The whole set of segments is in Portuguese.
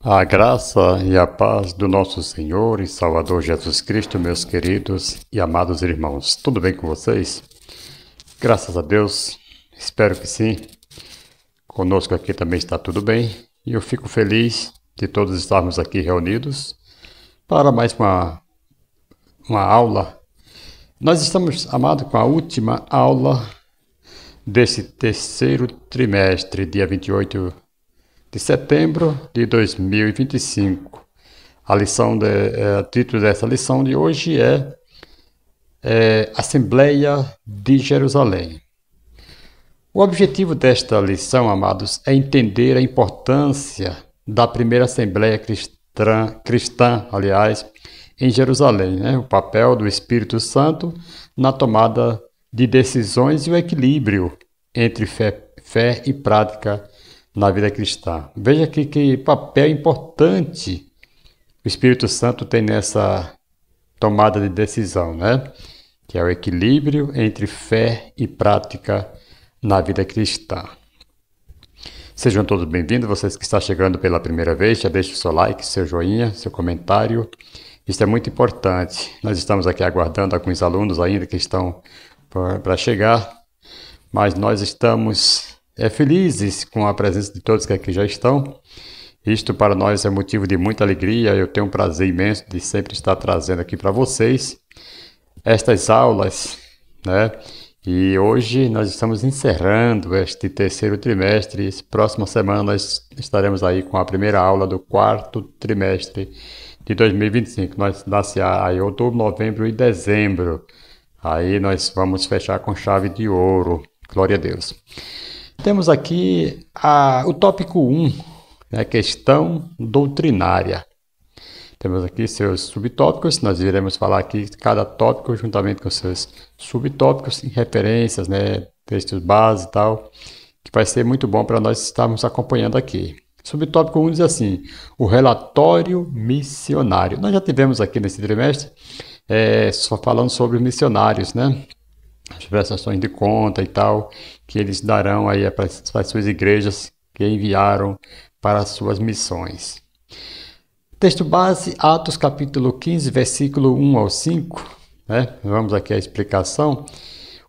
A graça e a paz do nosso Senhor e Salvador Jesus Cristo, meus queridos e amados irmãos. Tudo bem com vocês? Graças a Deus, espero que sim. Conosco aqui também está tudo bem e eu fico feliz de todos estarmos aqui reunidos para mais uma aula. Nós estamos, amado, com a última aula desse terceiro trimestre, dia 28 de setembro de 2025. O título dessa lição de hoje é Assembleia de Jerusalém. O objetivo desta lição, amados, é entender a importância da primeira Assembleia cristã, em Jerusalém, né? O papel do Espírito Santo na tomada de decisões e o equilíbrio entre fé e prática na vida cristã. Veja aqui que papel importante o Espírito Santo tem nessa tomada de decisão, né? Que é o equilíbrio entre fé e prática na vida cristã. Sejam todos bem-vindos, vocês que estão chegando pela primeira vez, já deixe o seu like, seu joinha, seu comentário. Isso é muito importante. Nós estamos aqui aguardando alguns alunos ainda que estão para chegar, mas nós estamos felizes com a presença de todos que aqui já estão. Isto para nós é motivo de muita alegria. Eu tenho um prazer imenso de sempre estar trazendo aqui para vocês estas aulas, né? E hoje nós estamos encerrando este terceiro trimestre. Próxima semana nós estaremos aí com a primeira aula do quarto trimestre de 2025. Nós nasce aí outubro, novembro e dezembro. Aí nós vamos fechar com chave de ouro. Glória a Deus. Temos aqui o tópico 1, né, questão doutrinária. Temos aqui seus subtópicos, nós iremos falar aqui cada tópico juntamente com seus subtópicos em referências, né, textos base e tal, que vai ser muito bom para nós estarmos acompanhando aqui. Subtópico 1 diz assim, o relatório missionário. Nós já tivemos aqui nesse trimestre, só falando sobre missionários, né? As prestações de conta e tal, que eles darão aí para as suas igrejas que enviaram para as suas missões. Texto base, Atos capítulo 15, versículo 1 ao 5, né? Vamos aqui à explicação.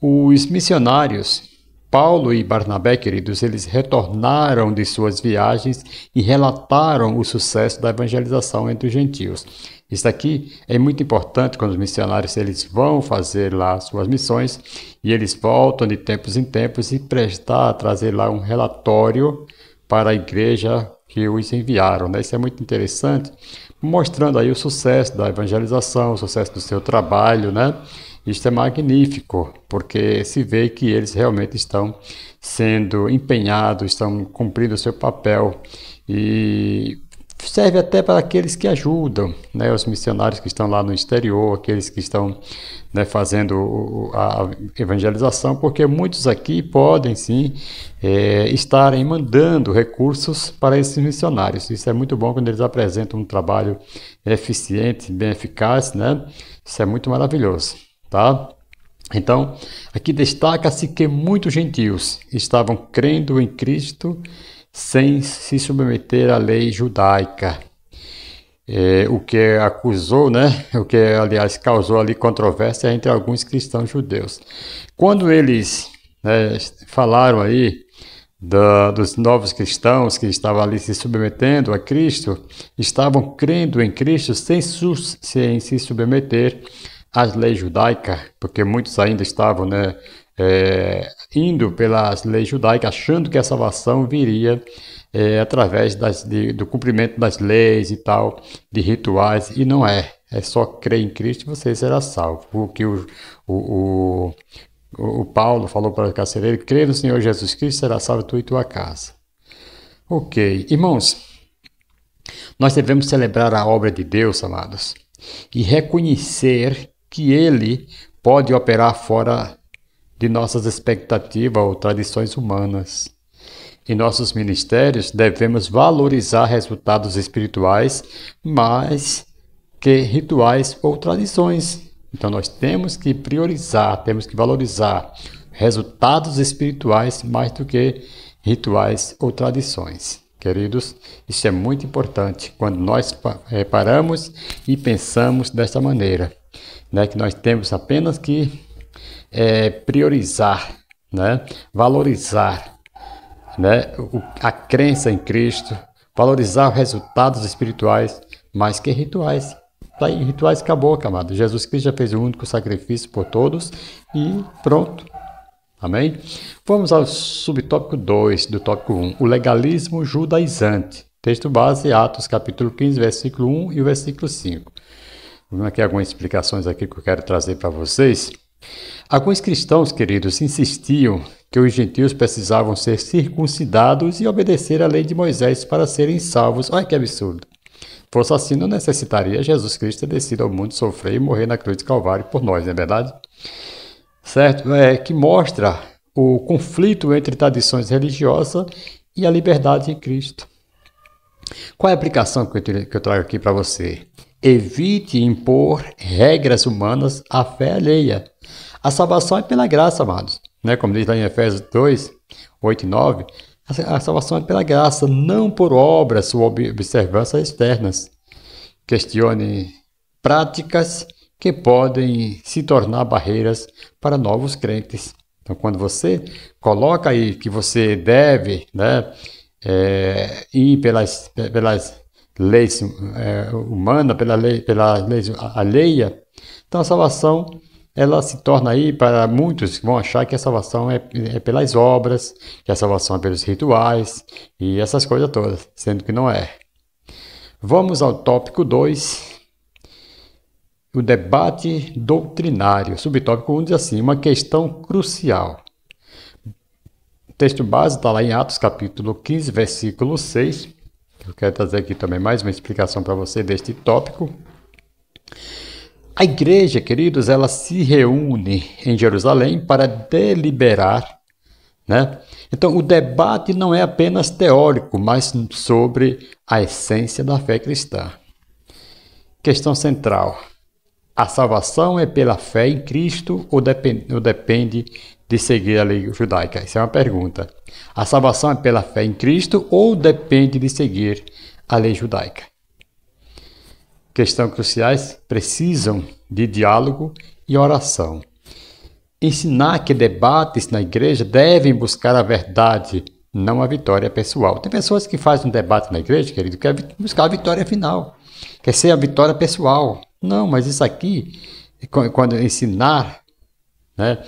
Os missionários, Paulo e Barnabé, queridos, eles retornaram de suas viagens e relataram o sucesso da evangelização entre os gentios. Isso aqui é muito importante quando os missionários eles vão fazer lá suas missões e eles voltam de tempos em tempos e trazer lá um relatório para a igreja que os enviaram, né? Isso é muito interessante, mostrando aí o sucesso da evangelização, o sucesso do seu trabalho, né? Isso é magnífico, porque se vê que eles realmente estão sendo empenhados, estão cumprindo o seu papel e serve até para aqueles que ajudam, né, os missionários que estão lá no exterior, aqueles que estão, né, fazendo a evangelização, porque muitos aqui podem sim estarem mandando recursos para esses missionários. Isso é muito bom quando eles apresentam um trabalho eficiente, bem eficaz, né? Isso é muito maravilhoso, tá? Então, aqui destaca-se que muitos gentios estavam crendo em Cristo sem se submeter à lei judaica, o que acusou, né? O que, aliás, causou ali controvérsia entre alguns cristãos judeus. Quando eles, né, falaram aí dos novos cristãos que estavam ali se submetendo a Cristo, estavam crendo em Cristo sem se submeter às leis judaicas, porque muitos ainda estavam, né, indo pelas leis judaicas, achando que a salvação viria através do cumprimento das leis e tal, de rituais, e não é. É só crer em Cristo e você será salvo. O que o Paulo falou para o carcereiro, crê no Senhor Jesus Cristo, será salvo tu e tua casa. Ok, irmãos, nós devemos celebrar a obra de Deus, amados, e reconhecer que Ele pode operar fora de nossas expectativas ou tradições humanas. Em nossos ministérios, devemos valorizar resultados espirituais mais que rituais ou tradições. Então, nós temos que priorizar, temos que valorizar resultados espirituais mais do que rituais ou tradições. Queridos, isso é muito importante quando nós paramos e pensamos desta maneira, né? Que nós temos apenas que priorizar, né? Valorizar, né? A crença em Cristo, valorizar os resultados espirituais mais que rituais. Tá aí, rituais acabou, amado. Jesus Cristo já fez o único sacrifício por todos e pronto. Amém? Vamos ao subtópico 2 do tópico 1, o legalismo judaizante. Texto base, Atos capítulo 15, versículo 1 e o versículo 5. Vamos aqui algumas explicações aqui que eu quero trazer para vocês. Alguns cristãos, queridos, insistiam que os gentios precisavam ser circuncidados e obedecer à lei de Moisés para serem salvos. Olha que absurdo. Fosse assim, não necessitaria Jesus Cristo ter descido ao mundo, sofrer e morrer na cruz de Calvário por nós, não é verdade? Certo? Que mostra o conflito entre tradições religiosas e a liberdade em Cristo. Qual é a aplicação que eu trago aqui para você? Evite impor regras humanas à fé alheia. A salvação é pela graça, amados. Né? Como diz lá em Efésios 2, 8 e 9, a salvação é pela graça, não por obras ou observâncias externas. Questione práticas que podem se tornar barreiras para novos crentes. Então, quando você coloca aí que você deve, né, ir pelas leis humanas, pela lei alheia, então a salvação ela se torna aí, para muitos vão achar que a salvação é pelas obras, que a salvação é pelos rituais e essas coisas todas, sendo que não é. Vamos ao tópico 2. O debate doutrinário. Subtópico 1 diz assim, uma questão crucial. O texto base está lá em Atos capítulo 15, versículo 6. Eu quero trazer aqui também mais uma explicação para você deste tópico. A igreja, queridos, ela se reúne em Jerusalém para deliberar, né? Então, o debate não é apenas teórico, mas sobre a essência da fé cristã. Questão central. A salvação é pela fé em Cristo ou depende de seguir a lei judaica? Essa é uma pergunta. A salvação é pela fé em Cristo ou depende de seguir a lei judaica? Questões cruciais precisam de diálogo e oração. Ensinar que debates na igreja devem buscar a verdade, não a vitória pessoal. Tem pessoas que fazem um debate na igreja, querido, que quer buscar a vitória final, quer ser a vitória pessoal. Não, mas isso aqui, quando ensinar, né,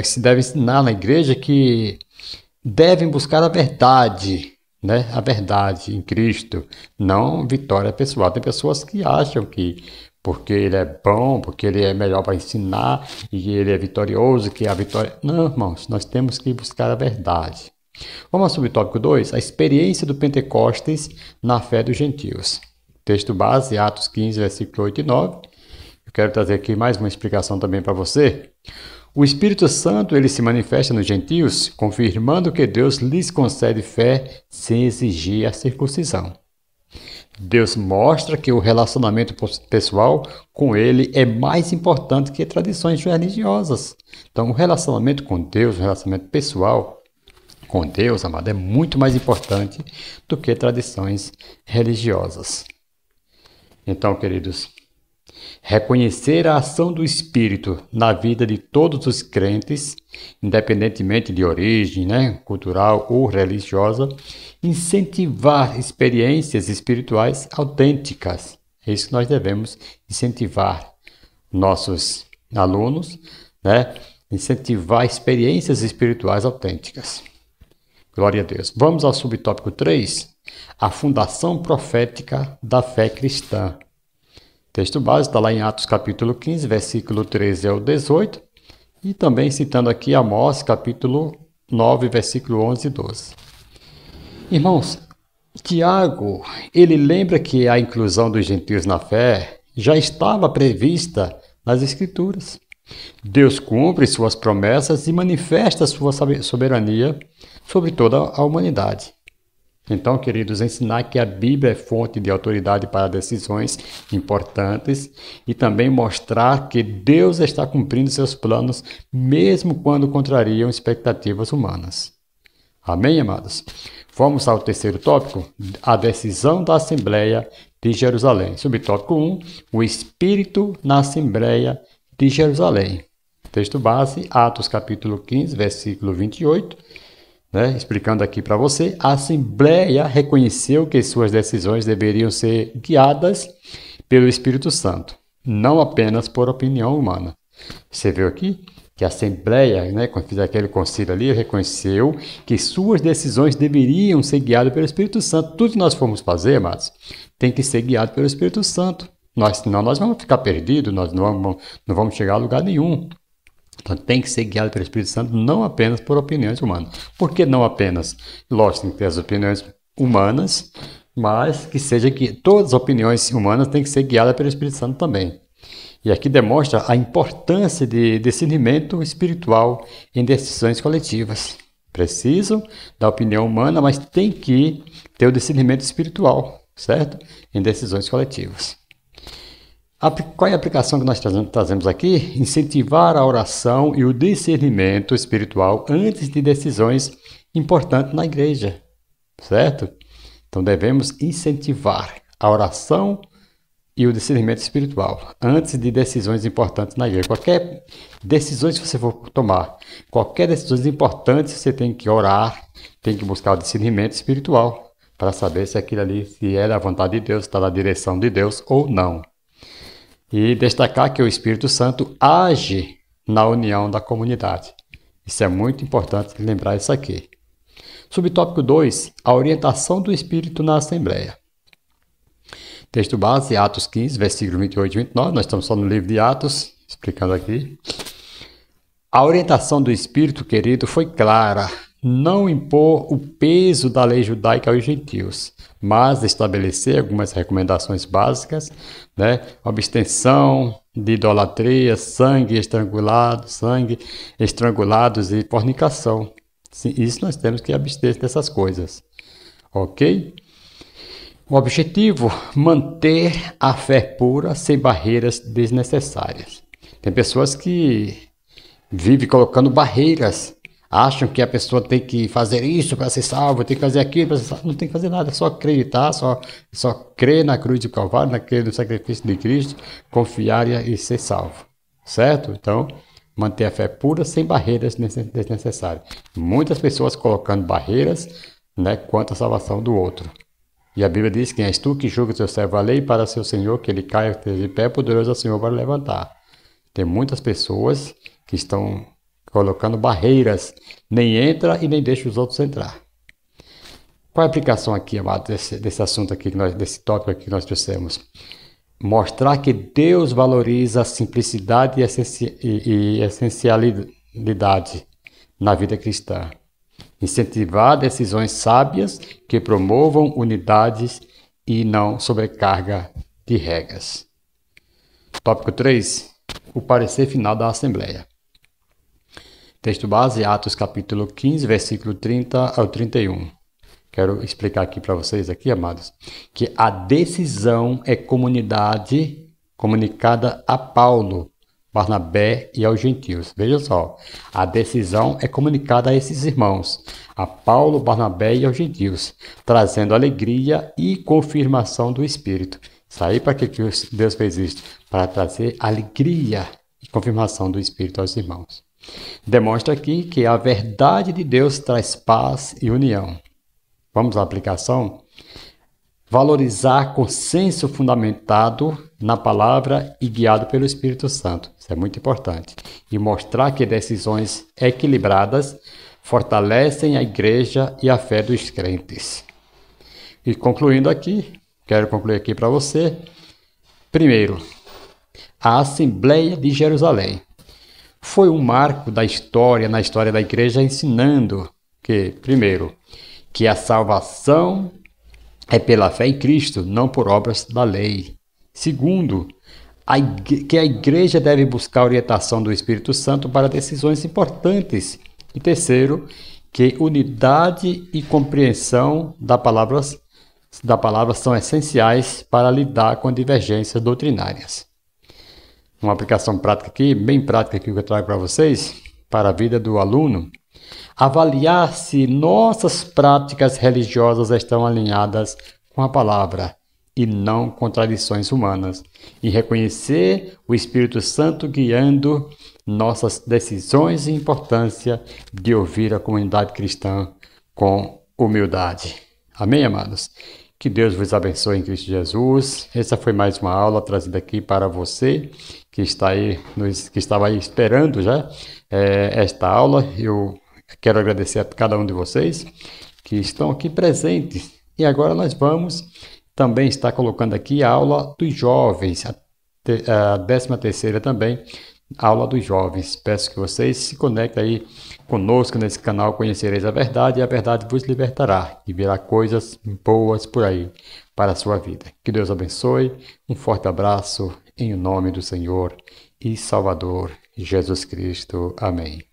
se deve ensinar na igreja que devem buscar a verdade, né, a verdade em Cristo, não vitória pessoal. Tem pessoas que acham que porque ele é bom, porque ele é melhor para ensinar e ele é vitorioso, que a vitória... Não, irmãos, nós temos que buscar a verdade. Vamos ao subtópico 2, a experiência do Pentecostes na fé dos gentios. Texto base, Atos 15, versículo 8 e 9. Eu quero trazer aqui mais uma explicação também para você. O Espírito Santo, ele se manifesta nos gentios, confirmando que Deus lhes concede fé sem exigir a circuncisão. Deus mostra que o relacionamento pessoal com ele é mais importante que tradições religiosas. Então, o relacionamento com Deus, o relacionamento pessoal com Deus, amado, é muito mais importante do que tradições religiosas. Então, queridos, reconhecer a ação do Espírito na vida de todos os crentes, independentemente de origem, né, cultural ou religiosa, incentivar experiências espirituais autênticas. É isso que nós devemos incentivar nossos alunos, né, incentivar experiências espirituais autênticas. Glória a Deus. Vamos ao subtópico 3, a fundação profética da fé cristã. Texto base está lá em Atos capítulo 15, versículo 13 ao 18, e também citando aqui Amós capítulo 9, versículo 11 e 12. Irmãos, Tiago, ele lembra que a inclusão dos gentios na fé já estava prevista nas Escrituras. Deus cumpre suas promessas e manifesta sua soberania sobre toda a humanidade. Então, queridos, ensinar que a Bíblia é fonte de autoridade para decisões importantes e também mostrar que Deus está cumprindo seus planos, mesmo quando contrariam expectativas humanas. Amém, amados? Vamos ao terceiro tópico, a decisão da Assembleia de Jerusalém. Subtópico 1, o Espírito na Assembleia de Jerusalém. Texto base, Atos capítulo 15, versículo 28, explicando aqui para você, a Assembleia reconheceu que suas decisões deveriam ser guiadas pelo Espírito Santo, não apenas por opinião humana. Você viu aqui que a Assembleia, quando fiz aquele concílio ali, reconheceu que suas decisões deveriam ser guiadas pelo Espírito Santo. Tudo que nós formos fazer, amados, tem que ser guiado pelo Espírito Santo. Senão nós vamos ficar perdidos, nós não vamos chegar a lugar nenhum. Então tem que ser guiado pelo Espírito Santo, não apenas por opiniões humanas. Por que não apenas? Lógico, tem que ter as opiniões humanas, mas que seja que todas as opiniões humanas têm que ser guiadas pelo Espírito Santo também. E aqui demonstra a importância de discernimento espiritual em decisões coletivas. Preciso da opinião humana, mas tem que ter o discernimento espiritual, certo? Em decisões coletivas. Qual é a aplicação que nós trazemos aqui? Incentivar a oração e o discernimento espiritual antes de decisões importantes na igreja, certo? Então devemos incentivar a oração e o discernimento espiritual antes de decisões importantes na igreja. Qualquer decisão que você for tomar, qualquer decisão importante, você tem que orar, tem que buscar o discernimento espiritual para saber se aquilo ali se é da vontade de Deus, está na direção de Deus ou não. E destacar que o Espírito Santo age na união da comunidade. Isso é muito importante lembrar isso aqui. Subtópico 2, a orientação do Espírito na Assembleia. Texto base, Atos 15, versículo 28 e 29. Nós estamos só no livro de Atos, explicando aqui. A orientação do Espírito, querido, foi clara. Não impor o peso da lei judaica aos gentios, mas estabelecer algumas recomendações básicas, abstenção de idolatria, sangue estrangulados e fornicação. Sim, isso nós temos que abster dessas coisas, ok? O objetivo, manter a fé pura sem barreiras desnecessárias. Tem pessoas que vivem colocando barreiras, acham que a pessoa tem que fazer isso para ser salvo, tem que fazer aquilo para ser salvo. Não tem que fazer nada, é só acreditar, só crer na cruz de Calvário, no sacrifício de Cristo, confiar e ser salvo, certo? Então, manter a fé pura sem barreiras desnecessárias. Muitas pessoas colocando barreiras quanto à salvação do outro. E a Bíblia diz: quem és tu que julga o teu servo a lei para seu Senhor, que ele caia de pé, poderoso é o Senhor para levantar. Tem muitas pessoas que estão colocando barreiras, nem entra e nem deixa os outros entrar. Qual é a aplicação aqui, amado, desse assunto aqui, desse tópico aqui que nós trouxemos? Mostrar que Deus valoriza a simplicidade e essencialidade na vida cristã. Incentivar decisões sábias que promovam unidades e não sobrecarga de regras. Tópico 3. O parecer final da Assembleia. Texto base, Atos capítulo 15, versículo 30 ao 31. Quero explicar aqui para vocês, amados, que a decisão é comunicada a Paulo, Barnabé e aos gentios. Veja só, a decisão é comunicada a esses irmãos, a Paulo, Barnabé e aos gentios, trazendo alegria e confirmação do Espírito. Isso aí, para que Deus fez isso? Para trazer alegria e confirmação do Espírito aos irmãos. Demonstra aqui que a verdade de Deus traz paz e união. Vamos à aplicação? Valorizar consenso fundamentado na palavra e guiado pelo Espírito Santo. Isso é muito importante. E mostrar que decisões equilibradas fortalecem a igreja e a fé dos crentes. E concluindo aqui, quero concluir aqui para você. Primeiro, a Assembleia de Jerusalém foi um marco na história da igreja, ensinando que, primeiro, que a salvação é pela fé em Cristo, não por obras da lei. Segundo, que a igreja deve buscar a orientação do Espírito Santo para decisões importantes. E terceiro, que unidade e compreensão da palavra são essenciais para lidar com divergências doutrinárias. Uma aplicação prática aqui, bem prática aqui que eu trago para vocês, para a vida do aluno. avaliar se nossas práticas religiosas estão alinhadas com a palavra e não contradições humanas, e reconhecer o Espírito Santo guiando nossas decisões e importância de ouvir a comunidade cristã com humildade. Amém, amados? Que Deus vos abençoe em Cristo Jesus. Essa foi mais uma aula trazida aqui para você que está aí, que estava aí esperando já esta aula. Eu quero agradecer a cada um de vocês que estão aqui presentes. E agora nós vamos também estar colocando aqui a aula dos jovens, a 13ª também, aula dos jovens. Peço que vocês se conectem aí conosco nesse canal, conhecereis a verdade e a verdade vos libertará e virá coisas boas por aí para a sua vida. Que Deus abençoe, um forte abraço em nome do Senhor e Salvador Jesus Cristo. Amém.